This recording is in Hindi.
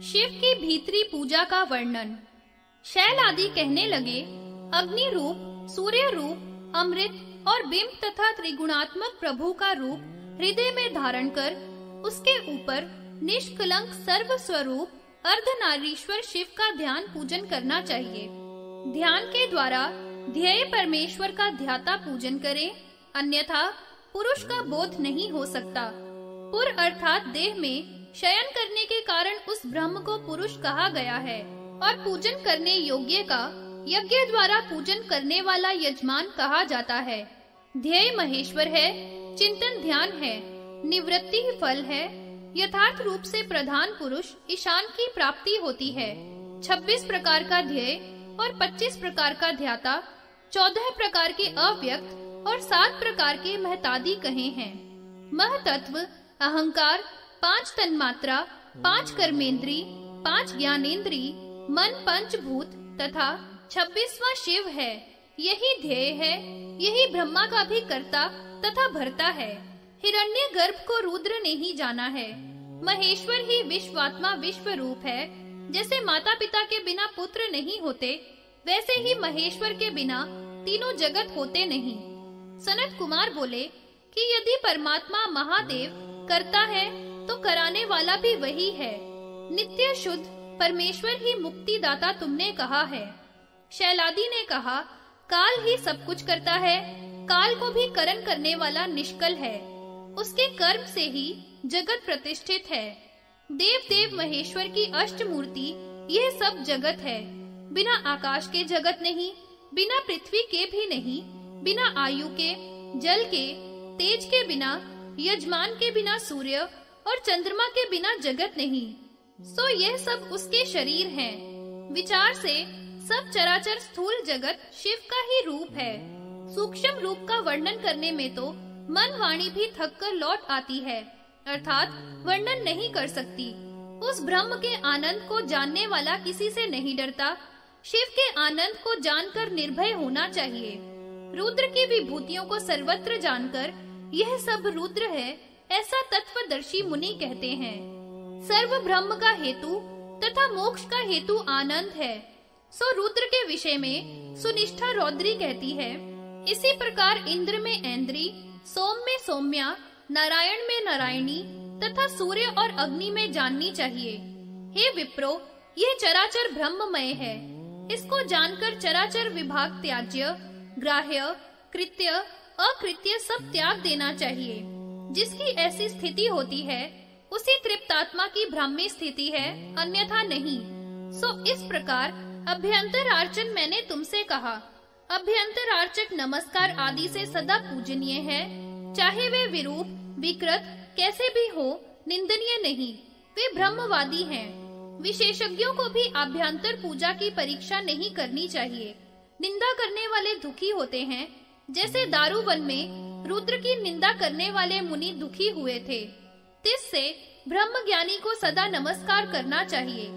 शिव की भीतरी पूजा का वर्णन। शैल आदि कहने लगे, अग्नि रूप, सूर्य रूप, अमृत और बिंब तथा त्रिगुणात्मक प्रभु का रूप हृदय में धारण कर उसके ऊपर निष्कलंक सर्व स्वरूप अर्धनारीश्वर शिव का ध्यान पूजन करना चाहिए। ध्यान के द्वारा ध्येय परमेश्वर का ध्याता पूजन करें, अन्यथा पुरुष का बोध नहीं हो सकता। पुर अर्थात देह में शयन करने के कारण उस ब्रह्म को पुरुष कहा गया है और पूजन करने योग्य का यज्ञ द्वारा पूजन करने वाला यजमान कहा जाता है। ध्येय महेश्वर है, चिंतन ध्यान है, निवृत्ति ही फल है। यथार्थ रूप से प्रधान पुरुष ईशान की प्राप्ति होती है। 26 प्रकार का ध्येय और 25 प्रकार का ध्याता, 14 प्रकार के अव्यक्त और 7 प्रकार के महतादि कहे हैं। महतत्व, अहंकार, 5 तन्मात्रा, 5 कर्मेंद्री, 5 ज्ञानेंद्री, मन, पंचभूत तथा 26वां शिव है। यही ध्येय है, यही ब्रह्मा का भी कर्ता तथा भरता है। हिरण्य गर्भ को रुद्र ने ही जाना है। महेश्वर ही विश्वात्मा विश्व रूप है। जैसे माता पिता के बिना पुत्र नहीं होते, वैसे ही महेश्वर के बिना तीनों जगत होते नहीं। सनत कुमार बोले कि यदि परमात्मा महादेव करता है तो कराने वाला भी वही है। नित्य शुद्ध परमेश्वर ही मुक्ति दाता तुमने कहा है। शैलादि ने कहा, काल ही सब कुछ करता है, काल को भी करण करने वाला निष्कल है। उसके कर्म से ही जगत प्रतिष्ठित है। देव देव महेश्वर की अष्टमूर्ति यह सब जगत है। बिना आकाश के जगत नहीं, बिना पृथ्वी के भी नहीं, बिना आयु के, जल के, तेज के बिना, यजमान के बिना सूर्य और चंद्रमा के बिना जगत नहीं। सो यह सब उसके शरीर हैं। विचार से सब चराचर स्थूल जगत शिव का ही रूप है। सूक्ष्म रूप का वर्णन करने में तो मन वाणी भी थक कर लौट आती है, अर्थात वर्णन नहीं कर सकती। उस ब्रह्म के आनंद को जानने वाला किसी से नहीं डरता। शिव के आनंद को जानकर निर्भय होना चाहिए। रुद्र की विभूतियों को सर्वत्र जानकर यह सब रुद्र है, ऐसा तत्वदर्शी मुनि कहते हैं। सर्व ब्रह्म का हेतु तथा मोक्ष का हेतु आनंद है। सो रुद्र के विषय में सुनिष्ठा रौद्री कहती है। इसी प्रकार इंद्र में ऐन्द्री, सोम में सौम्या, नारायण में नारायणी तथा सूर्य और अग्नि में जाननी चाहिए। हे विप्रो, यह चराचर ब्रह्ममय है। इसको जानकर चराचर विभाग त्याज्य, ग्राह्य, कृत्य, अकृत्य सब त्याग देना चाहिए। जिसकी ऐसी स्थिति होती है उसी तृप्तात्मा की ब्राह्मी स्थिति है, अन्यथा नहीं। सो इस प्रकार अभ्यंतर अर्चन मैंने तुमसे कहा। अभ्यंतर अर्चक नमस्कार आदि से सदा पूजनीय है, चाहे वे विरूप विकृत कैसे भी हो, निंदनीय नहीं। वे ब्रह्मवादी हैं। विशेषज्ञों को भी अभ्यंतर पूजा की परीक्षा नहीं करनी चाहिए। निंदा करने वाले दुखी होते हैं। जैसे दारुवन में रुद्र की निंदा करने वाले मुनि दुखी हुए थे, तिससे ब्रह्म ज्ञानी को सदा नमस्कार करना चाहिए।